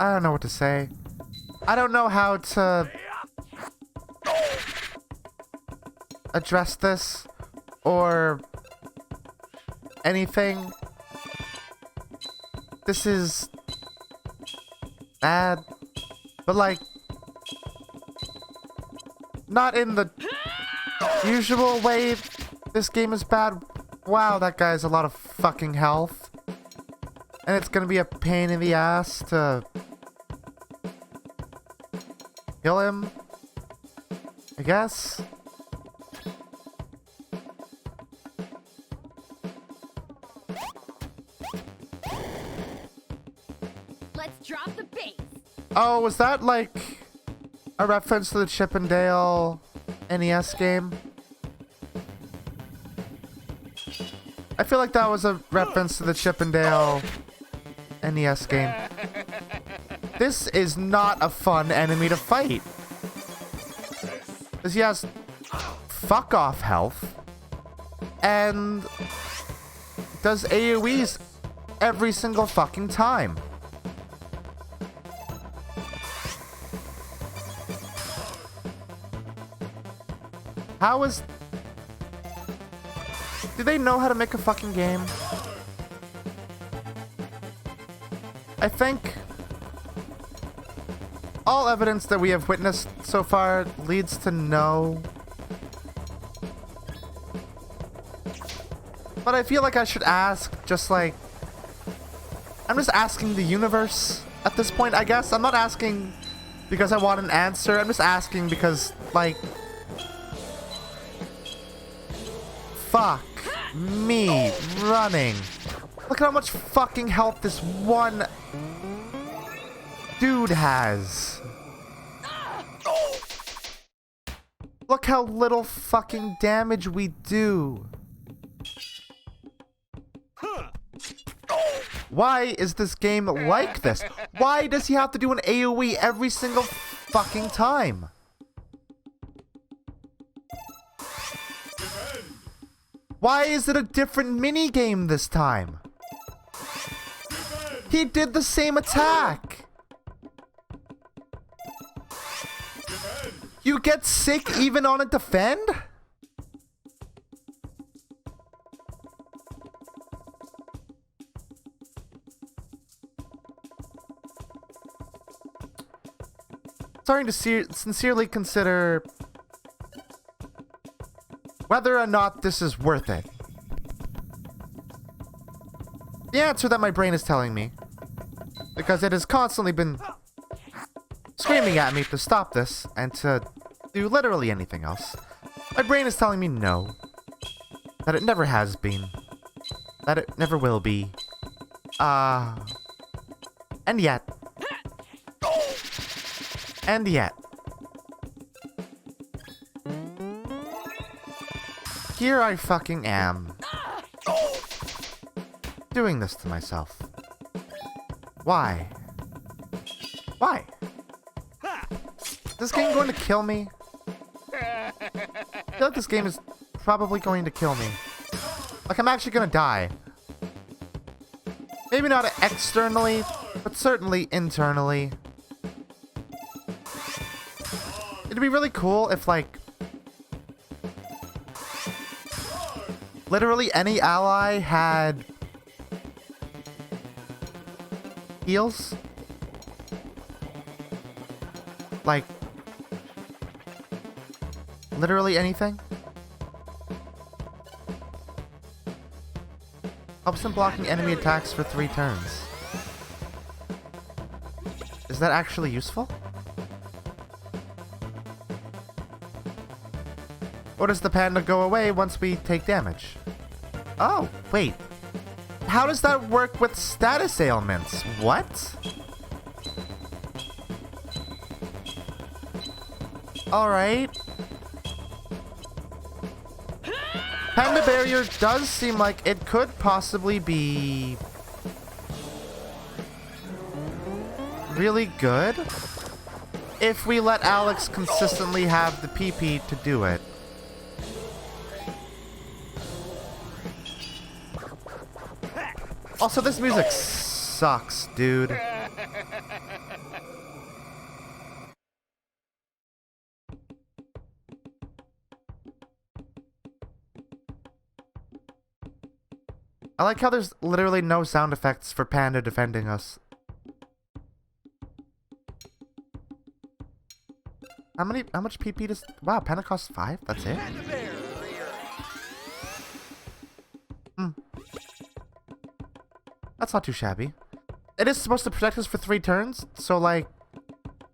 I don't know what to say. I don't know how to address this or anything. This is bad, but like not in the usual way this game is bad. Wow, that guy has a lot of fucking health. And it's gonna be a pain in the ass to kill him, I guess. Let's drop the bass. Oh, was that like a reference to the Chip and Dale NES game? I feel like that was a reference to the Chip and Dale NES game. This is not a fun enemy to fight. Because he has fuck off health and does AoEs every single fucking time. How is... Do they know how to make a fucking game? I think all evidence that we have witnessed so far leads to no. But I feel like I should ask, just like... I'm just asking the universe at this point, I guess. I'm not asking because I want an answer. I'm just asking because, like... Fuck me running. Look at how much fucking health this one dude has. Look how little fucking damage we do. Why is this game like this? Why does he have to do an AoE every single fucking time? Why is it a different minigame this time? He did the same attack. You get sick even on a defend? Starting to sincerely consider whether or not this is worth it. The answer that my brain is telling me, because it has constantly been screaming at me to stop this and to do literally anything else. My brain is telling me no. That it never has been. That it never will be. And yet. And yet. Here I fucking am. Doing this to myself. Why? Why? Is this game going to kill me? I feel like this game is probably going to kill me. Like, I'm actually gonna die. Maybe not externally, but certainly internally. It'd be really cool if, like, literally any ally had heals. Like, literally anything. Helps them blocking enemy attacks for 3 turns. Is that actually useful? Or does the panda go away once we take damage? Oh, wait. How does that work with status ailments? What? Alright. Panda barrier does seem like it could possibly be really good if we let Alex consistently have the PP to do it. Also, this music sucks, dude. I like how there's literally no sound effects for Panda defending us. How much PP does... Wow, Panda costs 5? That's it? That's not too shabby. It is supposed to protect us for 3 turns, so like...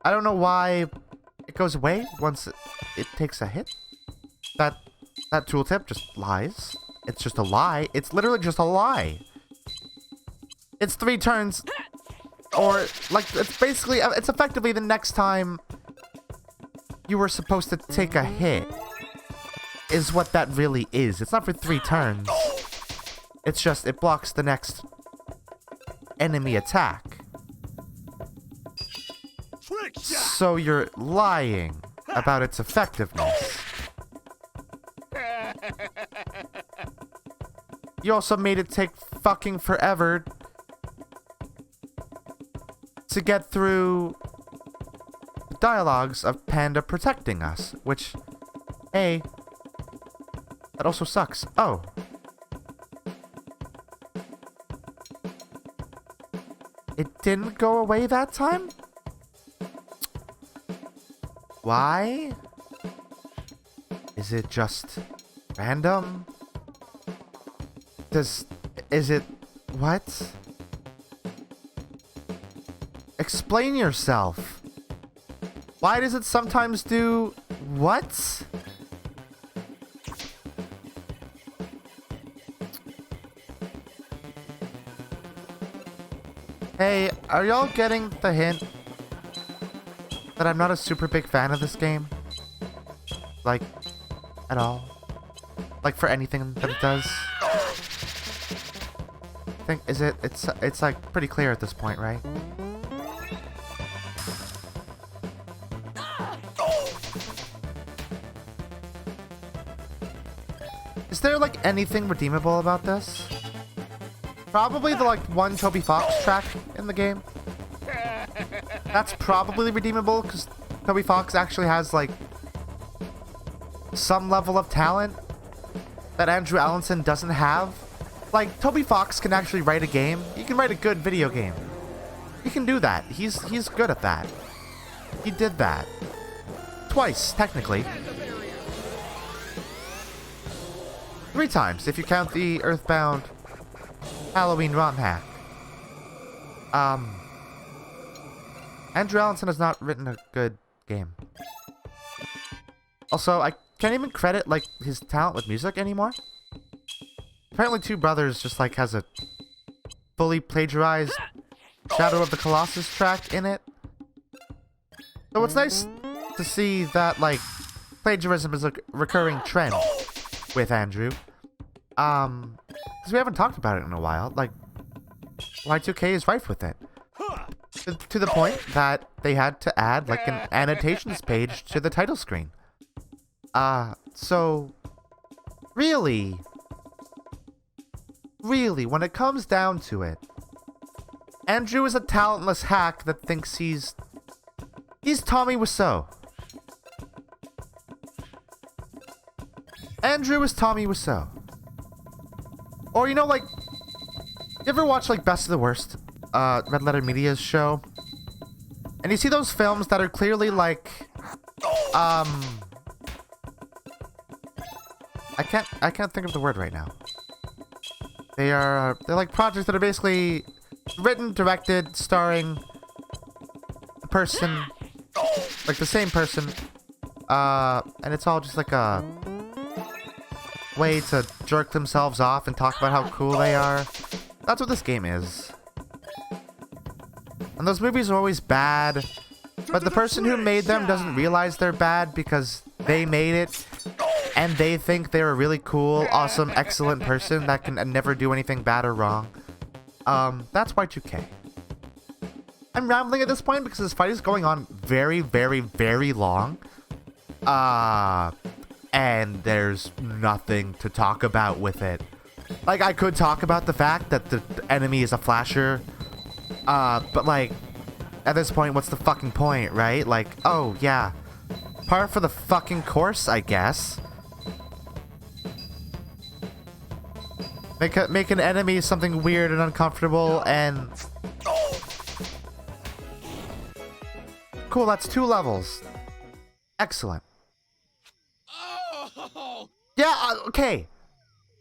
I don't know why it goes away once it takes a hit. That tooltip just lies. It's just a lie. It's literally just a lie. It's 3 turns. Or, like, it's basically... It's effectively the next time you were supposed to take a hit. Is what that really is. It's not for 3 turns. It's just, it blocks the next enemy attack. So you're lying about its effectiveness. You also made it take fucking forever to get through the dialogues of Panda protecting us, which, hey, that also sucks. Oh. It didn't go away that time? Why? Is it just random? Is it... What? Explain yourself. Why does it sometimes do... What? Hey, are y'all getting the hint that I'm not a super big fan of this game? Like, at all? Like, for anything that it does? I think, it's like, pretty clear at this point, right? Is there, like, anything redeemable about this? Probably the, like, one Toby Fox track in the game. That's probably redeemable, because Toby Fox actually has, like, some level of talent that Andrew Allenson doesn't have. Like, Toby Fox can actually write a game. He can write a good video game. He can do that. He's good at that. He did that. Twice, technically. 3 times, if you count the Earthbound Halloween ROM hack. Andrew Allenson has not written a good game. Also, I can't even credit, like, his talent with music anymore. Apparently Two Brothers just, like, has a fully plagiarized Shadow of the Colossus track in it. So it's nice to see that, like, plagiarism is a recurring trend with Andrew. Because we haven't talked about it in a while. Like, Y2K is rife with it. To the point that they had to add, like, an annotations page to the title screen. So, really, when it comes down to it, Andrew is a talentless hack that thinks he's Tommy Wiseau. Andrew is Tommy Wiseau. Or, you know, like, you ever watch, like, Best of the Worst? Red Letter Media's show? And you see those films that are clearly, like, I can't think of the word right now. They're like projects that are basically written, directed, starring the person, like the same person, and it's all just like a way to jerk themselves off and talk about how cool they are. That's what this game is. And those movies are always bad, but the person who made them doesn't realize they're bad because they made it, and they think they're a really cool, awesome, excellent person that can never do anything bad or wrong. That's Y2K. I'm rambling at this point because this fight is going on very, very, very long. And there's nothing to talk about with it. Like, I could talk about the fact that the enemy is a flasher. But, like, at this point, what's the fucking point, right? Like, oh, yeah. Par for the fucking course, I guess. Make an enemy something weird and uncomfortable and... Cool, that's 2 levels. Excellent. Oh! Yeah, okay.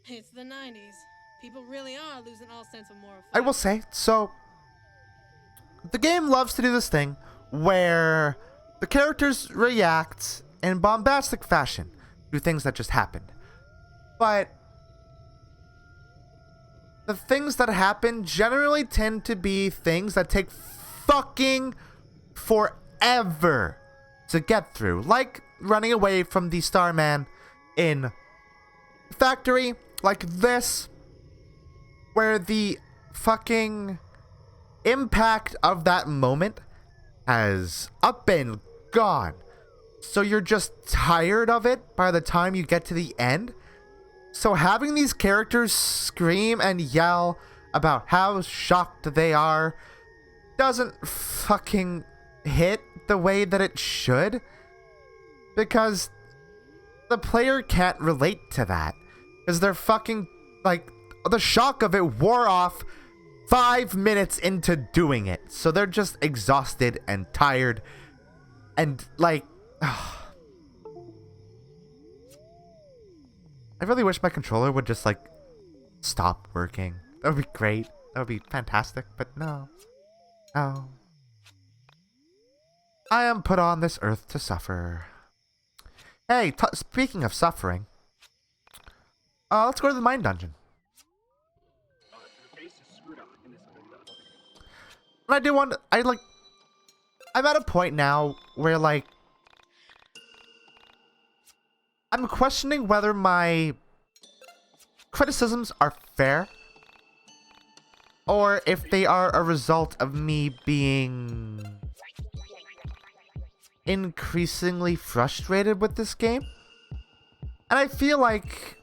It's the 90s. People really are losing all sense of moral. I will say, so... The game loves to do this thing where the characters react in bombastic fashion to things that just happened. But... the things that happen generally tend to be things that take fucking forever to get through. Like running away from the Starman in Factory, like this, where the fucking impact of that moment has up and gone. So you're just tired of it by the time you get to the end. So having these characters scream and yell about how shocked they are doesn't fucking hit the way that it should. Because the player can't relate to that. Because they're fucking, like, the shock of it wore off 5 minutes into doing it. So they're just exhausted and tired. And, like... I really wish my controller would just, like, stop working. That would be great. That would be fantastic. But no. No. I am put on this earth to suffer. Hey, speaking of suffering. Let's go to the mine dungeon. And I do want... I'm at a point now where, like... I'm questioning whether my criticisms are fair or if they are a result of me being increasingly frustrated with this game. And I feel like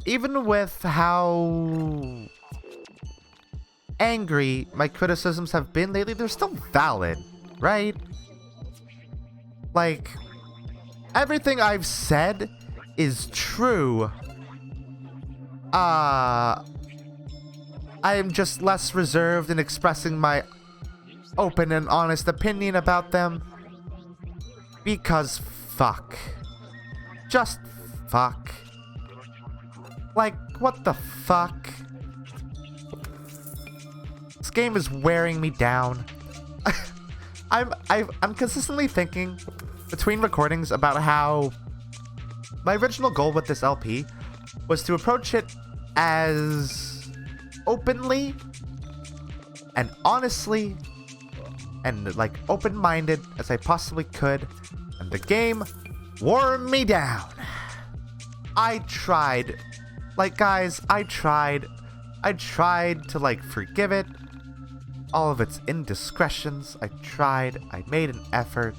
even with how angry my criticisms have been lately, they're still valid, right? Like... everything I've said is true. I am just less reserved in expressing my open and honest opinion about them. Because fuck. Just fuck. Like, what the fuck? This game is wearing me down. I'm consistently thinking between recordings about how my original goal with this LP was to approach it as openly and honestly and like open-minded as I possibly could, and the game wore me down. I tried, like, guys, I tried to, like, forgive it, all of its indiscretions. I made an effort.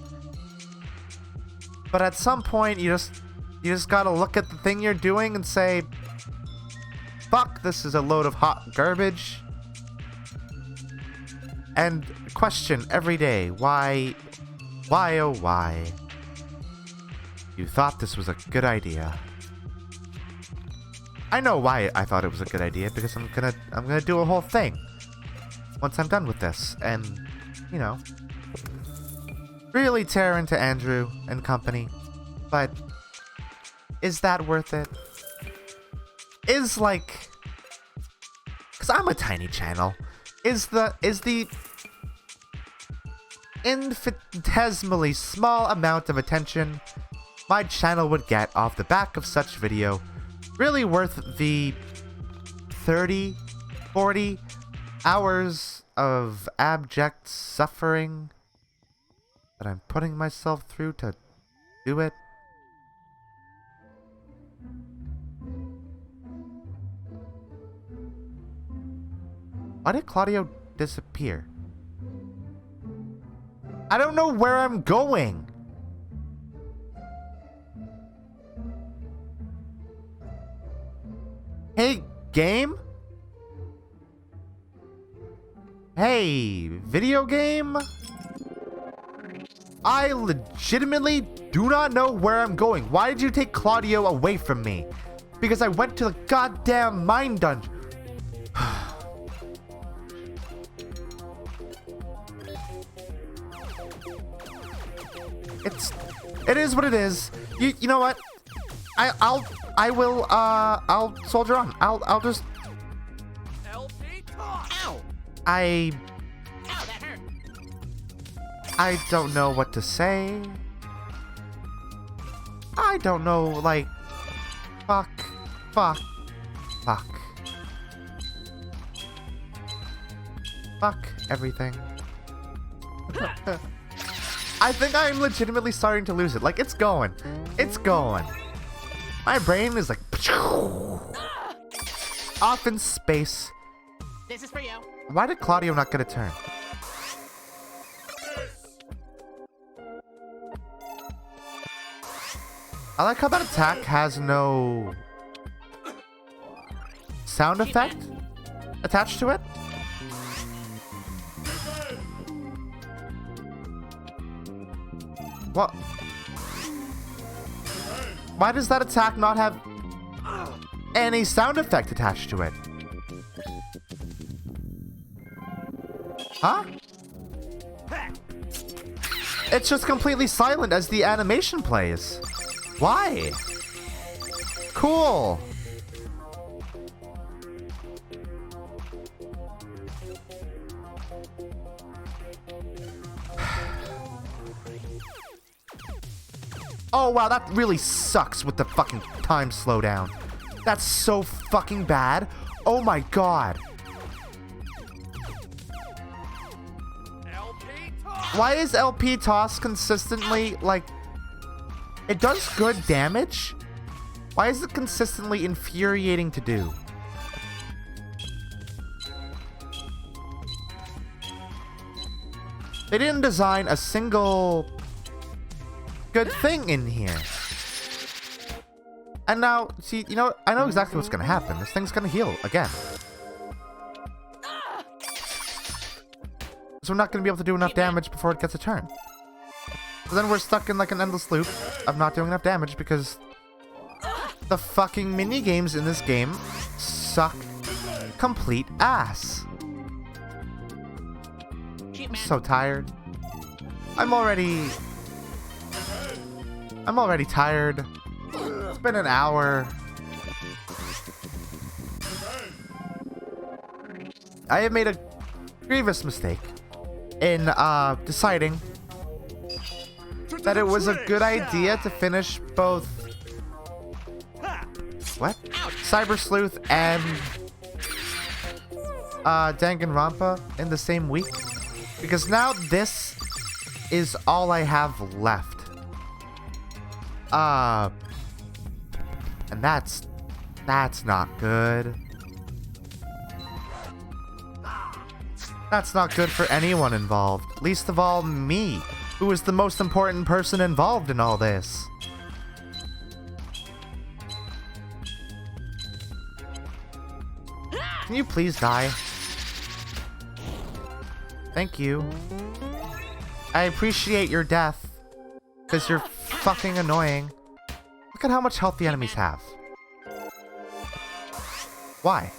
But at some point, you just gotta look at the thing you're doing and say, fuck, this is a load of hot garbage. And question every day, why, oh why, you thought this was a good idea. I know why I thought it was a good idea, because I'm gonna do a whole thing once I'm done with this, and, you know, really tear into Andrew and company. But is that worth it? Is, like, because I'm a tiny channel, is the infinitesimally small amount of attention my channel would get off the back of such video really worth the 30, 40 hours of abject suffering that I'm putting myself through to do it? Why did Claudio disappear? I don't know where I'm going. Hey, game? Hey, video game? I legitimately do not know where I'm going. Why did you take Claudio away from me? because I went to the goddamn mine dungeon. It is what it is. You know what? I'll soldier on. I'll just. Ow! I Ow, that hurt. I don't know what to say. I don't know, like, fuck. Fuck everything. I think I'm legitimately starting to lose it. Like, it's going. My brain is like off in space. This is for you. Why did Claudio not get a turn? I like how that attack has no sound effect attached to it. What? Why does that attack not have any sound effect attached to it? Huh? It's just completely silent as the animation plays. Why? Cool. Oh wow, that really sucks with the fucking time slowdown. That's so fucking bad. Oh my god. Why is LP toss consistently, like, it does good damage? Why is it consistently infuriating to do? They didn't design a single good thing in here. And now, see, you know, I know exactly what's gonna happen. This thing's gonna heal again. So we're not gonna be able to do enough damage before it gets a turn. So then we're stuck in like an endless loop of not doing enough damage because the fucking mini games in this game suck complete ass. I'm so tired. I'm already tired. It's been an hour. I have made a grievous mistake in deciding that it was a good idea to finish both Cyber Sleuth and Danganronpa in the same week, because now this is all I have left. And that's not good. That's not good for anyone involved, least of all me, who is the most important person involved in all this. Can you please die? Thank you. I appreciate your death, because you're fucking annoying. Look at how much health the enemies have. Why?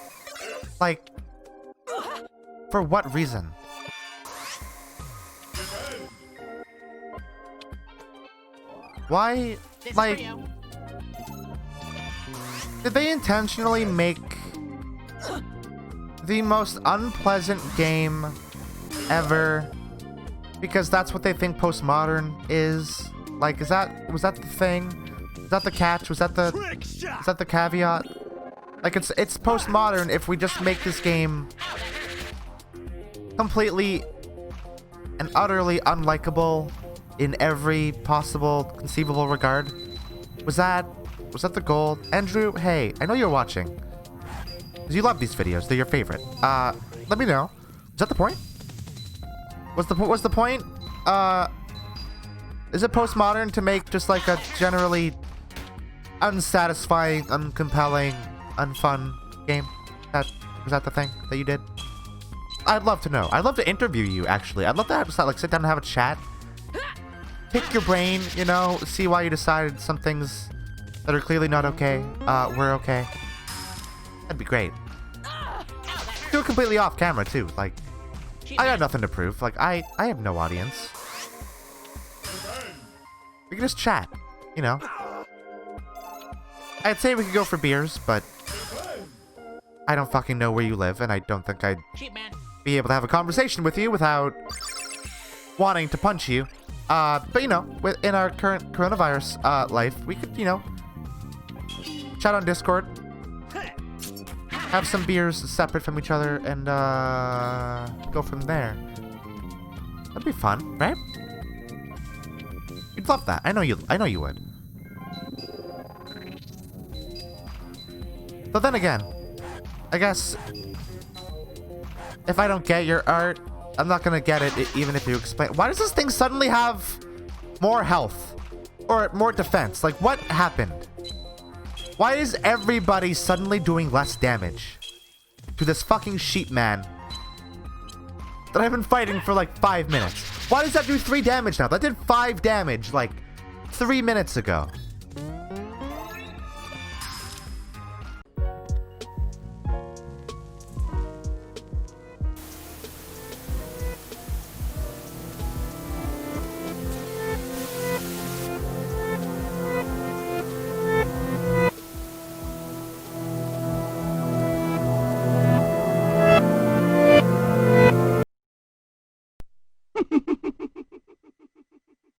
Like, for what reason? Why, like, did they intentionally make the most unpleasant game ever because that's what they think postmodern is? Like, was that the thing? Was that the catch? Was that the caveat? Like, it's postmodern if we just make this game completely and utterly unlikable in every possible conceivable regard. Was that the goal? Andrew, hey, I know you're watching. 'Cause you love these videos. They're your favorite. Let me know. Is that the point? What's the point? Is it postmodern to make just like a generally unsatisfying, uncompelling, unfun game? Was that the thing that you did? I'd love to know. I'd love to interview you, actually. I'd love to have, like, sit down and have a chat. Pick your brain, you know, see why you decided some things that are clearly not okay, we're okay. That'd be great. Do it completely off camera too. Like, I got nothing to prove. Like, I have no audience. We can just chat, you know. I'd say we could go for beers, but I don't fucking know where you live, and I don't think I'd be able to have a conversation with you without wanting to punch you. But you know, in our current coronavirus life, we could, you know, chat on Discord, have some beers separate from each other, and go from there. That'd be fun, right? You'd love that. I know you would. But then again, I guess if I don't get your art, I'm not gonna get it even if you explain. Why does this thing suddenly have more health or more defense? Like, what happened? Why is everybody suddenly doing less damage to this fucking sheep man that I've been fighting for like 5 minutes? Why does that do 3 damage now? That did 5 damage like 3 minutes ago.